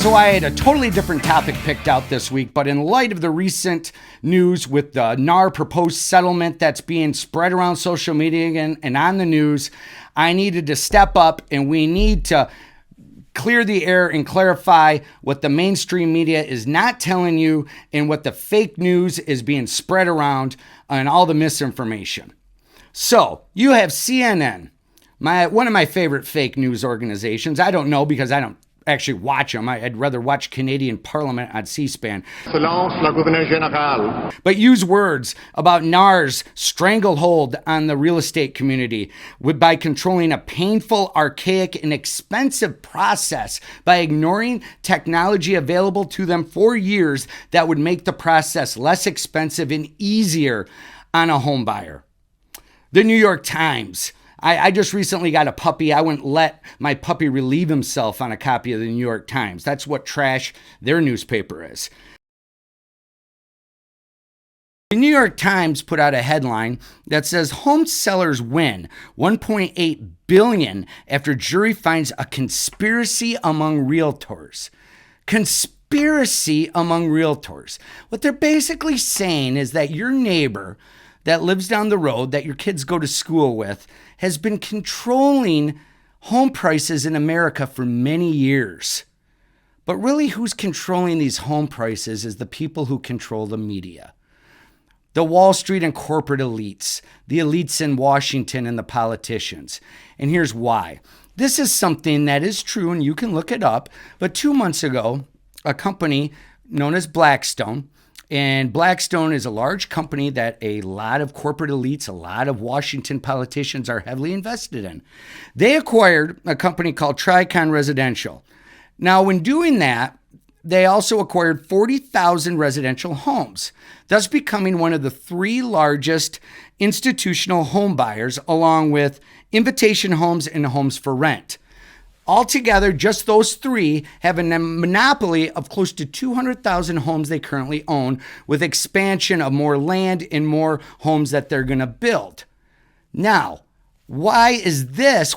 So I had a totally different topic picked out this week, but in light of the recent news with the NAR proposed settlement that's being spread around social media and on the news, I needed to step up, and we need to clear the air and clarify what the mainstream media is not telling you and what the fake news is being spread around and all the misinformation. So you have CNN, one of my favorite fake news organizations. I don't know because I don't actually watch them. I'd rather watch Canadian Parliament on C-SPAN. But use words about NAR's stranglehold on the real estate community by controlling a painful, archaic, and expensive process by ignoring technology available to them for years that would make the process less expensive and easier on a home buyer. The New York Times. I just recently got a puppy. I wouldn't let my puppy relieve himself on a copy of the New York Times. That's what trash their newspaper is. The New York Times put out a headline that says home sellers win $1.8 billion after jury finds a conspiracy among realtors. Conspiracy among realtors. What they're basically saying is that your neighbor that lives down the road that your kids go to school with has been controlling home prices in America for many years. But really, who's controlling these home prices is the people who control the media. The Wall Street and corporate elites, the elites in Washington and the politicians. And here's why. This is something that is true, and you can look it up. But 2 months ago, a company known as Blackstone, and Blackstone is a large company that a lot of corporate elites, a lot of Washington politicians are heavily invested in. They acquired a company called Tricon Residential. Now, when doing that, they also acquired 40,000 residential homes, thus becoming one of the 3 largest institutional home buyers, along with Invitation Homes and Homes for Rent. Altogether, just those 3 have a monopoly of close to 200,000 homes they currently own, with expansion of more land and more homes that they're going to build. Now, why is this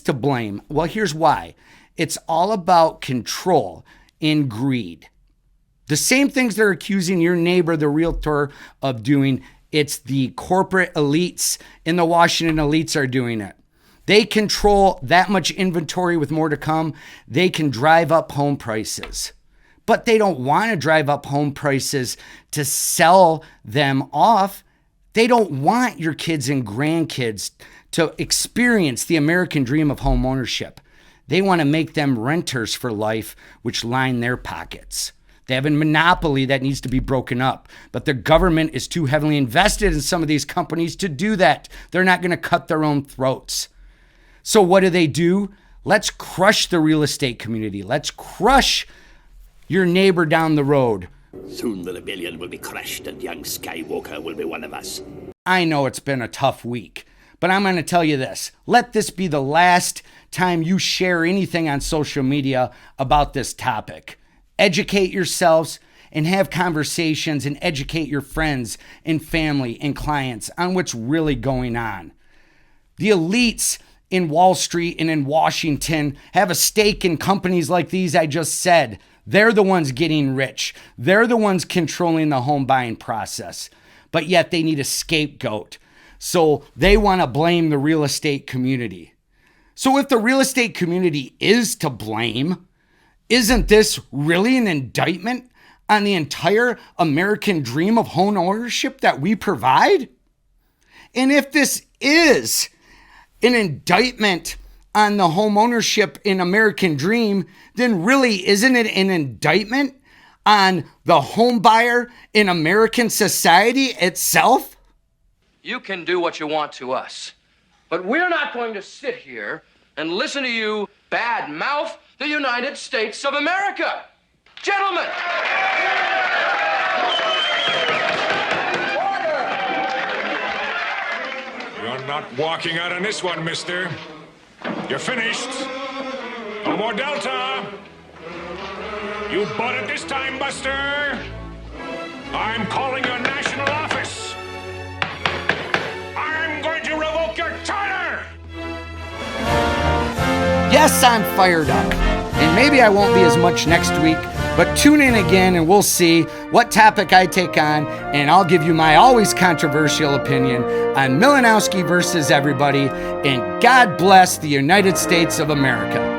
to blame? Well, here's why. It's all about control and greed. The same things they're accusing your neighbor, the realtor, of doing, it's the corporate elites and the Washington elites are doing it. They control that much inventory with more to come. They can drive up home prices. But they don't want to drive up home prices to sell them off. They don't want your kids and grandkids to experience the American dream of home ownership. They want to make them renters for life, which line their pockets. They have a monopoly that needs to be broken up, but the government is too heavily invested in some of these companies to do that. They're not going to cut their own throats. So what do? Let's crush the real estate community. Let's crush your neighbor down the road. Soon the rebellion will be crushed and young Skywalker will be one of us. I know it's been a tough week, but I'm going to tell you this. Let this be the last time you share anything on social media about this topic. Educate yourselves and have conversations and educate your friends and family and clients on what's really going on. The elites in Wall Street and in Washington have a stake in companies like these I just said. They're the ones getting rich. They're the ones controlling the home buying process. But yet they need a scapegoat. So they want to blame the real estate community. So if the real estate community is to blame, isn't this really an indictment on the entire American dream of home ownership that we provide? And if this is an indictment on the home ownership in American dream, then really isn't it an indictment on the home buyer in American society itself? You can do what you want to us, but we're not going to sit here and listen to you bad mouth the United States of America. Gentlemen! You're not walking out on this one, mister. You're finished. No more Delta. You bought it this time, Buster. I'm calling your national office. I'm going to revoke your charter. Yes, I'm fired up. And maybe I won't be as much next week, but tune in again and we'll see what topic I take on, and I'll give you my always controversial opinion on Milanowski versus everybody, and God bless the United States of America.